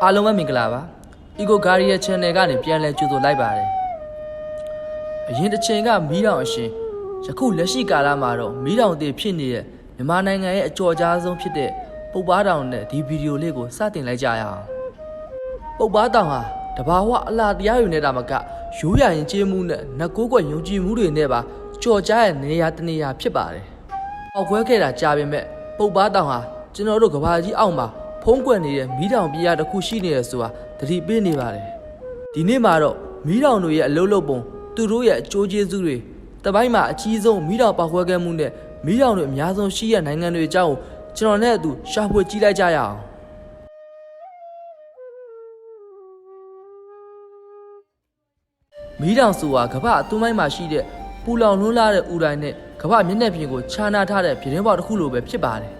အားလုံးပဲမင်္ဂလာပါ Eco Guardian Channel ကနေပြန်လည်ကြိုဆိုလိုက်ပါတယ်အရင်တစ်ချိန်ကမီးတောင်အရှင်ယခုလက်ရှိကာလမှာတော့မီးတောင်တည်ဖြစ်နေတဲ့မြန်မာနိုင်ငံရဲ့အကြော်ကြားဆုံးဖြစ်တဲ့ပုပ်ပါတောင်နဲ့ဒီဗီဒီယိုလေးကိုစတင်လိုက်ကြရအောင်ပုပ်ပါတောင်ဟာတဘာဝအလားတရားတွေနဲ့တာမကရိုးရာရင်ကျေးမှုနဲ့နတ်ကိုးကွယ်ယုံကြည်မှုတွေနဲ့ပါကြော်ကြားရဲ့နေရာတနေရာဖြစ်ပါတယ်ပေါက်ခွဲခဲ့တာကြားပေမဲ့ပုပ်ပါတောင်ဟာကျွန်တော်တို့ကဘာကြီးအောက်မှာဖုံးကွယ်နေတဲ့မီးတောင်ပြားတစ်ခုရှိနေရဆိုတာသတိပေးနေပါတယ်ဒီနေ့မှာတော့မီးတောင်တွေရဲ့အလုံးလုံးပုံသူတို့ရဲ့အကျိုးကျေးဇူးတွေတပိုင်းမှာအကြီးဆုံးမီးတောင်ပေါက်ခွဲခဲ့မှုနဲ့မီးတောင်တွေအများဆုံးရှိတဲ့နိုင်ငံတွေအကြောင်းကျွန်တော်နဲ့အတူရှာဖွေကြည့်လိုက်ကြရအောင်မီးတောင်ဆိုတာကမ္ဘာအသွင်းပိုင်းမှာရှိတဲ့ပူလောင်လွန်းလာတဲ့ဥတိုင်းနဲ့ကမ္ဘာမျက်နှာပြင်ကိုခြားနာထားတဲ့ပြတင်းပေါက်တစ်ခုလိုပဲဖြစ်ပါတယ်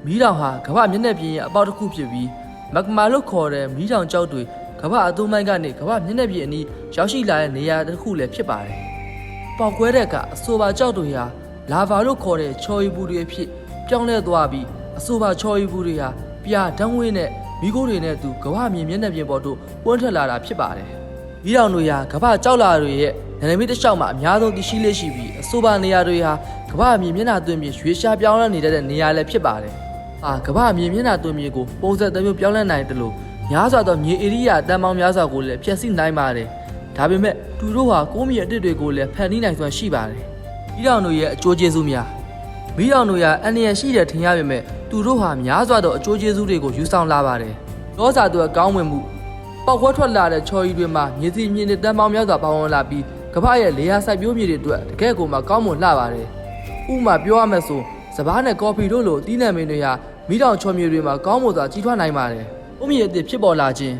မီးတောင်ဟာကမ္ဘာမျက်နှာပြင်ရဲ့အပေါက်တစ်ခုဖြစ်ပြီးမဂမာလို့ခေါ်တဲ့မီးတောင်ကျောက်တွေကမ္ဘာအသွင်းပိုင်းကနေကမ္ဘာမျက်နှာပြင်အနီးရောက်ရှိလာတဲ့နေရာတစ်ခုလည်းဖြစ်ပါတယ်။ပေါက်ကွဲတဲ့ကအဆိုပါကျောက်တွေဟာလာဗာလို့ခေါ်တဲ့ချော်ရီပူတွေအဖြစ်ပြောင်းလဲသွားပြီးအဆိုပါချော်ရီပူတွေဟာပြာဓာတ်ငွေ့နဲ့မီးခိုးတွေနဲ့သူကမ္ဘာမြေမျက်နှာပြင်ပေါ်သို့ပွင့်ထွက်လာတာဖြစ်ပါတယ်။မီးတောင်တွေဟာကမ္ဘာကျောက်လာတွေရဲ့နယ်နိမိတ်တစ်လျှောက်မှာအများဆုံးတည်ရှိလေးရှိပြီးအဆိုပါနေရာတွေဟာကမ္ဘာမြေမျက်နှာသွင်းပြီးရွေးရှားပြောင်းလဲနေတဲ့နေရာလည်းဖြစ်ပါတယ်။ကမ္ဘာမြေမျက်နှာသွင်းမြေကိုပုံစံတစ်မျိုးပြောင်းလဲနိုင်တယ်လို့များစွာသောမြေဧရိယာတန်ပေါင်းများစွာကိုလည်းဖျက်ဆီးနိုင်ပါတယ်။ဒါပေမဲ့သူတို့ဟာကိုးမြေအတစ်တွေကိုလည်းဖန်တီးနိုင်စွမ်းရှိပါတယ်။မီးတောင်တို့ရဲ့အကျိုးကျေးဇူးများမီးတောင်တို့ရဲ့အန္တရာယ်ရှိတဲ့ထင်ရပေမဲ့သူတို့ဟာများစွာသောအကျိုးကျေးဇူးတွေကိုယူဆောင်လာပါတယ်။ရောစာတို့ကောင်းဝင်မှုပေါက်ခွဲထွက်လာတဲ့ချော်ရီတွေမှာမြေစီမြေနဲ့တန်ပေါင်းများစွာပေါင်းဝင်လာပြီးကမ္ဘာရဲ့လေယာစိုက်ပျိုးမြေတွေအတွက်တကယ့်ကိုမှကောင်းမွန်လှပါတယ်။ဥပမာပြောရမယ်ဆိုစပားနဲ့ကော်ဖီတို့လိုတီးနှံမင်းတွေဟာမီးတောင်ချော်မြေတွေမှာကောင်းမွန်စွာကြီးထွားနိုင်ပါတယ်။ဥမြေအသစ်ဖြစ်ပေါ်လာခြင်း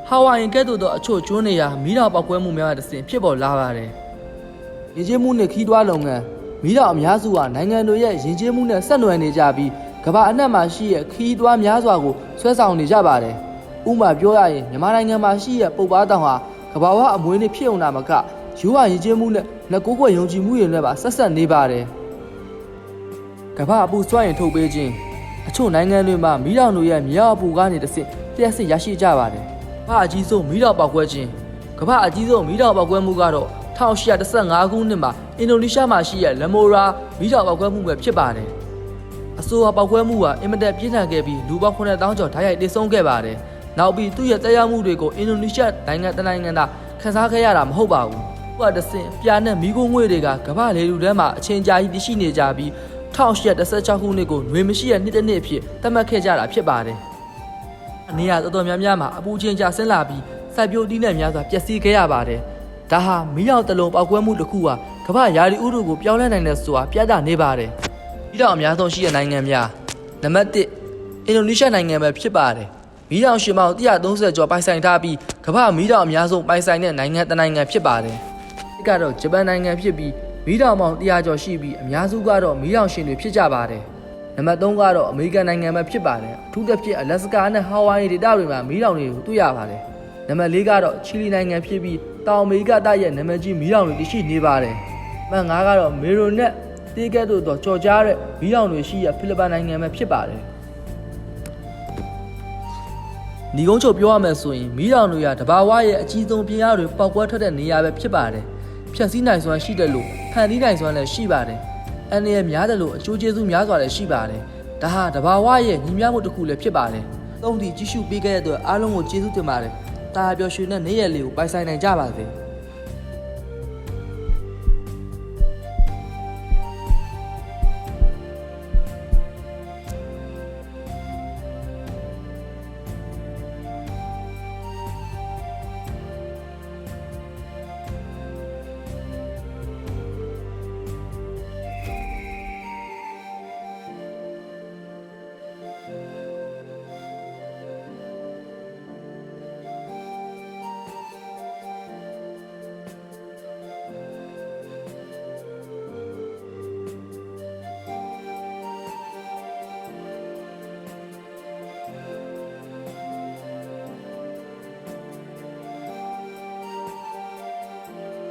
ဟာဝိုင်ယန်ကဲ့သို့သောအချို့ကျွန်းနေရာမီးတောင်ပေါက်ကွဲမှုများတဲ့စဉ်ဖြစ်ပေါ်လာပါတယ်။ယဉ်ကျေးမှုနဲ့ခီးတွားလုပ်ငန်းမီးတောင်အများစုဟာနိုင်ငံတို့ရဲ့ယဉ်ကျေးမှုနဲ့ဆက်နွယ်နေကြပြီးကမ္ဘာအနှံ့မှာရှိတဲ့ခီးတွားများစွာကိုဆွဲဆောင်နေကြပါတယ်။ဥပမာပြောရရင်မြန်မာနိုင်ငံမှာရှိတဲ့ပုပ်ပါတောင်ဟာကမ္ဘာဝအမွေးနေ့ဖြစ်ုံနာမကရိုးရာယဉ်ကျေးမှုနဲ့လက်ကိုးကွယ်ယုံကြည်မှုတွေနဲ့ပါဆက်ဆက်နေပါတယ်။ကမ္ဘာအပူစွမ်းရင်ထုတ်ပေးခြင်းအချို့နိုင်ငံတွေမှာမီးတောင်တွေရဲ့မြေအောက်အပူကနေတစ်ဆင့်လျှက်စစ်ရရှိကြပါတယ်။ကမ္ဘာအကြီးဆုံးမီးတောင်ပေါက်ကွဲခြင်းကမ္ဘာအကြီးဆုံးမီးတောင်ပေါက်ကွဲမှုကတော့1815ခုနှစ်မှာအင်ဒိုနီးရှားမှာရှိတဲ့လမိုရာမီးတောင်ပေါက်ကွဲမှုပဲဖြစ်ပါတယ်။အဆိုပါပေါက်ကွဲမှုကအင်မတန်ပြင်းထန်ခဲ့ပြီးလူပေါင်း9000ကျော်ဓာတ်ရိုက်သေဆုံးခဲ့ပါတယ်။နောက်ပြီးသူ့ရဲ့တရားမှုတွေကိုအင်ဒိုနီးရှားနိုင်ငံတနိုင်ငံသားခန်းစားခဲ့ရတာမဟုတ်ပါဘူး။သူကတစ်ဆင့်ပြာနဲ့မီးခိုးငွေ့တွေကကမ္ဘာလေထုထဲမှာအချိန်ကြာကြီးတည်ရှိနေကြပြီး1816ခုနှစ်ကိုຫນွေမရှိတဲ့နှစ်တစ်နှစ်အဖြစ်သတ်မှတ်ခဲ့ကြတာဖြစ်ပါတယ်။နေရာတော်တော်များများမှာအပူချိန်ကျဆင်းလာပြီးစိုက်ပျိုးတီးနှံများစွာပျက်စီးခဲ့ရပါတယ်။ဒါဟာမီးတောင်တလုံးပေါက်ကွဲမှုတစ်ခုဟာကမ္ဘာရာသီဥတုကိုပြောင်းလဲနိုင်တဲ့ဆိုတာပြသနေပါတယ်။မီးတောင်အများဆုံးရှိတဲ့နိုင်ငံများနံပါတ်1အင်ဒိုနီးရှားနိုင်ငံပဲဖြစ်ပါတယ်။မီးတောင်ရှင်ပေါင်း130ကျော်ပိုင်ဆိုင်ထားပြီးကမ္ဘာမီးတောင်အများဆုံးပိုင်ဆိုင်တဲ့နိုင်ငံတစ်နိုင်ငံဖြစ်ပါတယ်။ဒီကတော့ဂျပန်နိုင်ငံဖြစ်ပြီးမီးတောင်ပေါင်း100ကျော်ရှိပြီးအများစုကတော့မီးတောင်ရှင်တွေဖြစ်ကြပါတယ်။နံပါတ်3ကတော့အမေရိကန်နိုင်ငံပဲဖြစ်ပါတယ်။အထူးသဖြင့်အလက်စကာနဲ့ဟာဝိုင်ဒေသတွေမှာမီးတောင်တွေကိုတွေ့ရပါတယ်။နံပါတ်4ကတော့ချီလီနိုင်ငံဖြစ်ပြီးတောင်အမေရိကတိုက်ရဲ့နာမည်ကြီးမီးတောင်တွေတရှိနေပါတယ်။နံပါတ်5ကတော့မေရိုနက်တေးကဲ့သို့သောကြော်ကြားတဲ့မီးတောင်တွေရှိတဲ့ဖိလစ်ပိုင်နိုင်ငံပဲဖြစ်ပါတယ်။ဒီကုန်းချုပ်ပြောရမယ်ဆိုရင်မီးတောင်တွေကတဘာဝရဲ့အကြီးဆုံးပြင်းအားတွေပေါက်ကွဲထွက်တဲ့နေရာပဲဖြစ်ပါတယ်။ဖြတ်စည်းနိုင်စွမ်းရှိတယ်လို့ဖန်တီးနိုင်စွမ်းလည်းရှိပါတယ်။အန္တရာယ်များတယ်လို့အကျိုးကျေးဇူးများစွာလည်းရှိပါတယ်။ဒါဟာတဘာဝရဲ့ညီမျှမှုတစ်ခုလည်းဖြစ်ပါတယ်။သုံးသည့်ကြည့်ရှုပေးခဲ့တဲ့အတွက်အားလုံးကိုကျေးဇူးတင်ပါတယ်။တာယာပျော်ရွှင်တဲ့နေ့ရက်လေးကိုပိုင်ဆိုင်နိုင်ကြပါစေ။